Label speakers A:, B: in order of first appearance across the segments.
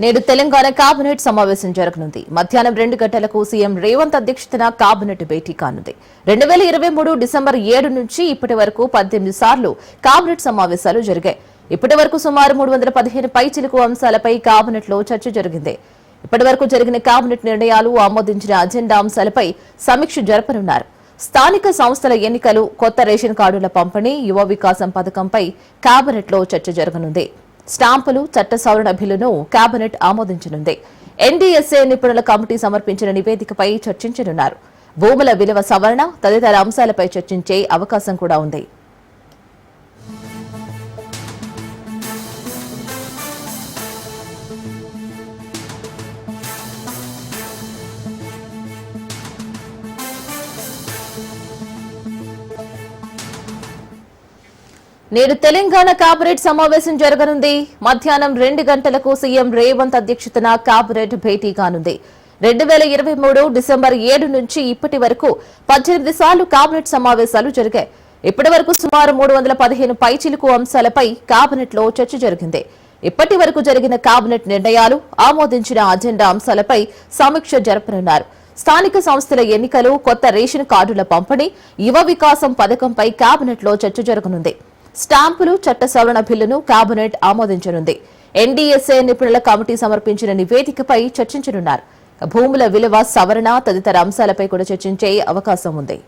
A: నేడు తెలంగాణ కేబినెట్ సమావేశం జరగనుంది. మధ్యాహ్నం 2 గంటలకు సీఎం రేవంత్ అధ్యక్షతన కేబినెట్ భేటీ కానుంది. 2023 డిసెంబర్ 7 నుంచి ఇప్పటి వరకు 18 సార్లు కేబినెట్ సమావేశాలు జరిగాయి. ఇప్పటి వరకు సుమారు 315 పైచిలుకు అంశాలపై కేబినెట్ లో చర్చ జరిగింది. ఇప్పటి వరకు జరిగిన కేబినెట్ నిర్ణయాలు, ఆమోదించిన అజెండా అంశాలపై సమీక్ష జరపనున్నారు. స్థానిక సంస్థల ఎన్నికలు, కొత్త రేషన్ కార్డుల పంపిణీ, యువ వికాసం పథకంపై కేబినెట్ లో చర్చ జరగనుంది. స్టాంపులు, చట్ట సవరణ బిల్లును కేబినెట్ ఆమోదించనుంది. ఎన్డీఎస్ఏ నిపుణుల కమిటీ సమర్పించిన నివేదికపై చర్చించనున్నారు. భూముల విలువ సవరణ తదితర అంశాలపై చర్చించే అవకాశం కూడా ఉంది. నేడు తెలంగాణ కేబినెట్ సమావేశం జరగనుంది. మధ్యాహ్నం 2 గంటలకు సీఎం రేవంత్ అధ్యక్షతన కేబినెట్ భేటీ కానుంది. 2023 డిసెంబర్ 7 నుంచి ఇప్పటి వరకు 18 సార్లు కేబినెట్ సమావేశాలు జరిగాయి. ఇప్పటి వరకు సుమారు 315 పైచిలుకు అంశాలపై కేబినెట్ లో చర్చ జరిగింది. ఇప్పటి వరకు జరిగిన కేబినెట్ నిర్ణయాలు, ఆమోదించిన అజెండా అంశాలపై సమీక్ష జరపనున్నారు. స్థానిక సంస్థల ఎన్నికలు, కొత్త రేషన్ కార్డుల పంపిణీ, యువ వికాసం పథకంపై కేబినెట్ లో చర్చ జరగనుంది. స్టాంపులు, చట్ట సవరణ బిల్లును కేబినెట్ ఆమోదించనుంది. ఎన్డీఎస్ఏ నిపుణుల కమిటీ సమర్పించిన నివేదికపై చర్చించనున్నారు. భూముల విలువ సవరణ తదితర అంశాలపై కూడా చర్చించే అవకాశం ఉంది.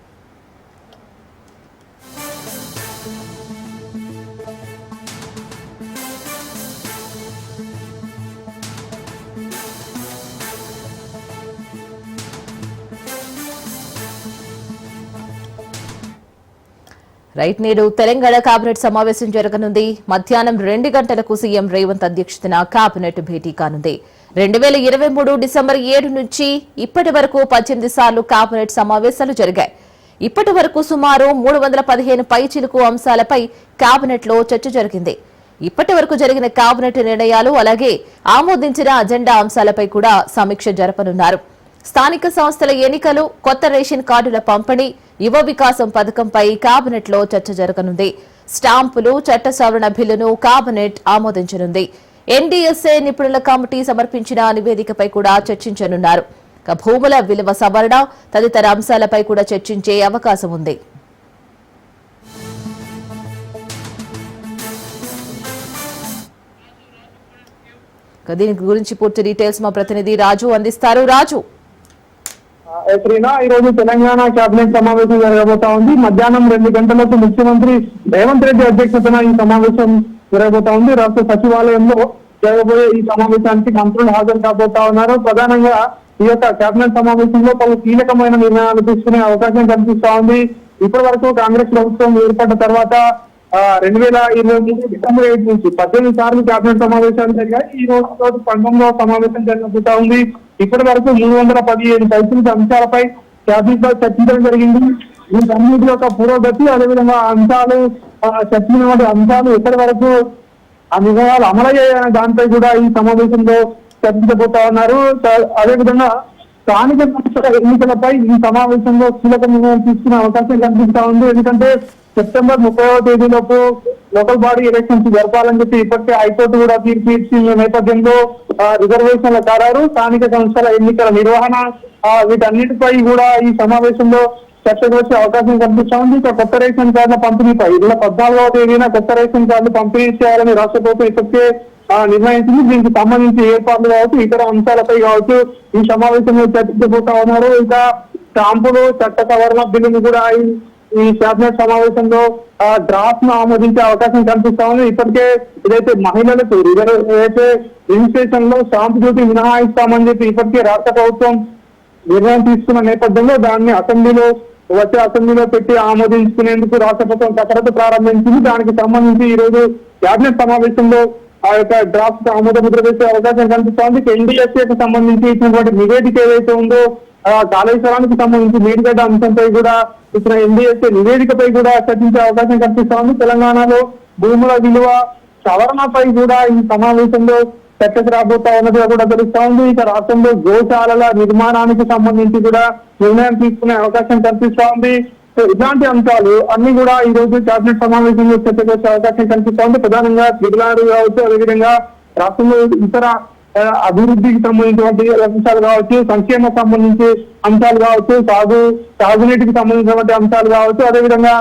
A: రైట్, నేడు తెలంగాణ కేబినెట్ సమావేశం జరగనుంది. మధ్యాహ్నం 2 గంటలకు సీఎం రేవంత్ అధ్యక్షతన కేబినెట్ భేటీ కానుంది. 2023 డిసెంబర్ 7 నుంచి ఇప్పటి వరకు 18 సార్లు కేబినెట్ సమావేశాలు జరిగాయి. ఇప్పటి వరకు సుమారు 315 పైచిలుకు అంశాలపై కేబినెట్ లో చర్చ జరిగింది. ఇప్పటి వరకు జరిగిన కేబినెట్ నిర్ణయాలు, అలాగే ఆమోదించిన అజెండా అంశాలపై కూడా సమీక్ష జరపనున్నారు. స్థానిక సంస్థల ఎన్నికలు, కొత్త రేషన్ కార్డుల పంపిణీ, యువ వికాసం పథకంపై కేబినెట్ లో చర్చ జరగనుంది. స్టాంపులు, చట్ట సవరణ బిల్లును కేబినెట్ ఆమోదించనుంది. ఎన్డీఎస్ఏ నిపుణుల కమిటీ సమర్పించిన నివేదికపై కూడా చర్చించనున్నారు. భూముల విలువ సవరణ తదితర అంశాలపై కూడా చర్చించే అవకాశం ఉంది. దీని గురించి పూర్తి డీటెయిల్స్ మా ప్రతినిధి రాజు అందిస్తారు. రాజు,
B: ఈ రోజు తెలంగాణ కేబినెట్ సమావేశం జరగబోతా ఉంది. మధ్యాహ్నం 2 గంటలకు ముఖ్యమంత్రి రేవంత్ రెడ్డి అధ్యక్షతన ఈ సమావేశం జరగబోతా ఉంది. రాష్ట్ర సచివాలయంలో జరగబోయే ఈ సమావేశానికి మంత్రులు హాజరు కాబోతా ఉన్నారు. ప్రధానంగా ఈ యొక్క కేబినెట్ సమావేశంలో పలు కీలకమైన నిర్ణయాలు తీసుకునే అవకాశం కనిపిస్తా ఉంది. ఇప్పటి వరకు కాంగ్రెస్ ప్రభుత్వం ఏర్పడ్డ తర్వాత 2023 డిసెంబర్ 7 నుంచి 18 సార్లు కేబినెట్ సమావేశాలు జరిగాయి. ఈ రోజు 19వ సమావేశం జరగబోతా ఉంది. ఇప్పటి వరకు 315 పైచిలుకు అంశాలపై కేబినెట్ లో చర్చించడం జరిగింది. వీటన్నిటి యొక్క పురోగతి, అదేవిధంగా అంశాలు, చర్చించిన అంశాలు ఎక్కడి వరకు ఆ నిర్ణయాలు అమలయ్యాయనే దానిపై కూడా ఈ సమావేశంలో చర్చించబోతా ఉన్నారు. అదేవిధంగా స్థానిక సంస్థల ఎన్నికలపై ఈ సమావేశంలో కీలక నిర్ణయం తీసుకునే అవకాశం కనిపిస్తా ఉంది. ఎందుకంటే సెప్టెంబర్ 30వ తేదీలోపు లోకల్ బాడీ ఎలక్షన్స్ జరపాలని చెప్పి ఇప్పటికే హైకోర్టు కూడా తీర్పు ఇచ్చిన నేపథ్యంలో రిజర్వేషన్ల ఖరారు, స్థానిక సంస్థల ఎన్నికల నిర్వహణ, వీటన్నిటిపై కూడా ఈ సమావేశంలో చర్చకు వచ్చే అవకాశం కనిపిస్తా ఉంది. ఇక కొత్త రేషన్ కార్డుల పంపిణీపై 14వ తేదీన కొత్త రేషన్ కార్డులు పంపిణీ చేయాలని రాష్ట్ర ప్రభుత్వం ఇప్పటికే నిర్ణయించింది. దీనికి సంబంధించి ఏర్పాట్లు కావచ్చు, ఇతర అంశాలపై కావచ్చు ఈ సమావేశంలో చర్చించబోతా ఉన్నారు. ఇంకా స్టాంపులు, చట్ట సవరణ బిల్లును కూడా ఈ కేబినెట్ సమావేశంలో డ్రాఫ్ట్ ను ఆమోదించే అవకాశం కనిపిస్తా ఉంది. ఇప్పటికే ఇదైతే మహిళలకు ఏదైతే రిజిస్ట్రేషన్ లో స్టాంప్ డ్యూటీ మినహాయిస్తామని చెప్పి ఇప్పటికే రాష్ట్ర ప్రభుత్వం నిర్ణయం తీసుకున్న నేపథ్యంలో దాన్ని అసెంబ్లీలో పెట్టి ఆమోదించుకునేందుకు రాష్ట్ర ప్రభుత్వం కసరత్తు ప్రారంభించింది. దానికి సంబంధించి ఈ రోజు కేబినెట్ సమావేశంలో ఆ యొక్క డ్రాఫ్ట్ ఆమోద ముద్ర వేసే అవకాశం కనిపిస్తోంది. ఎన్డీఎస్ఏకి సంబంధించి ఇచ్చినటువంటి నివేదిక ఏదైతే ఉందో, కాళేశ్వరానికి సంబంధించి మేడిగడ్డ అంశంపై కూడా ఇచ్చిన ఎన్డీఎస్ఏ నివేదికపై కూడా చర్చించే అవకాశం కనిపిస్తా ఉంది. తెలంగాణలో భూముల విలువ సవరణపై కూడా ఈ సమావేశంలో చర్చకు రాబోతా ఉన్నదిగా కూడా తెలుస్తా ఉంది. ఇక రాష్ట్రంలో గోశాలల నిర్మాణానికి సంబంధించి కూడా నిర్ణయం తీసుకునే అవకాశం కనిపిస్తా ఉంది. ఇలాంటి అంశాలు అన్ని కూడా ఈ రోజు కేబినెట్ సమావేశంలో చర్చకు వచ్చే అవకాశం కనిపిస్తా ఉంది. ప్రధానంగా త్రిపులారు కావచ్చు, అదేవిధంగా రాష్ట్రంలో ఇతర అభివృద్ధికి సంబంధించినటువంటి అంశాలు కావచ్చు, సంక్షేమ సంబంధించి అంశాలు కావచ్చు, సాగునీటికి సంబంధించినటువంటి అంశాలు కావచ్చు, అదేవిధంగా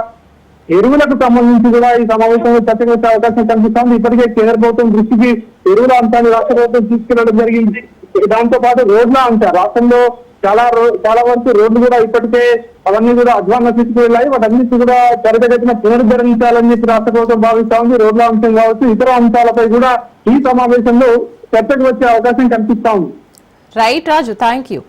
B: ఎరువులకు సంబంధించి కూడా ఈ సమావేశంలో చర్చకు వచ్చే అవకాశం కనిపిస్తోంది. ఇప్పటికే కేంద్ర ప్రభుత్వం దృష్టికి ఎరువుల అంశాన్ని రాష్ట్ర ప్రభుత్వం తీసుకెళ్లడం జరిగింది. దాంతో పాటు రోడ్ల అంశం రాష్ట్రంలో చాలా వరకు రోడ్లు కూడా ఇప్పటికే అవన్నీ కూడా అధ్వాన్న స్థితికి వెళ్ళాయి. వాటన్నిటి కూడా త్వరితగతిన పునరుద్ధరించాలని చెప్పి రాష్ట్ర ప్రభుత్వం భావిస్తా ఉంది. రోడ్ల అంశం కావచ్చు, ఇతర అంశాలపై కూడా ఈ సమావేశంలో చర్చకు వచ్చే అవకాశం కనిపిస్తా ఉంది.
A: Right Raju, thank you.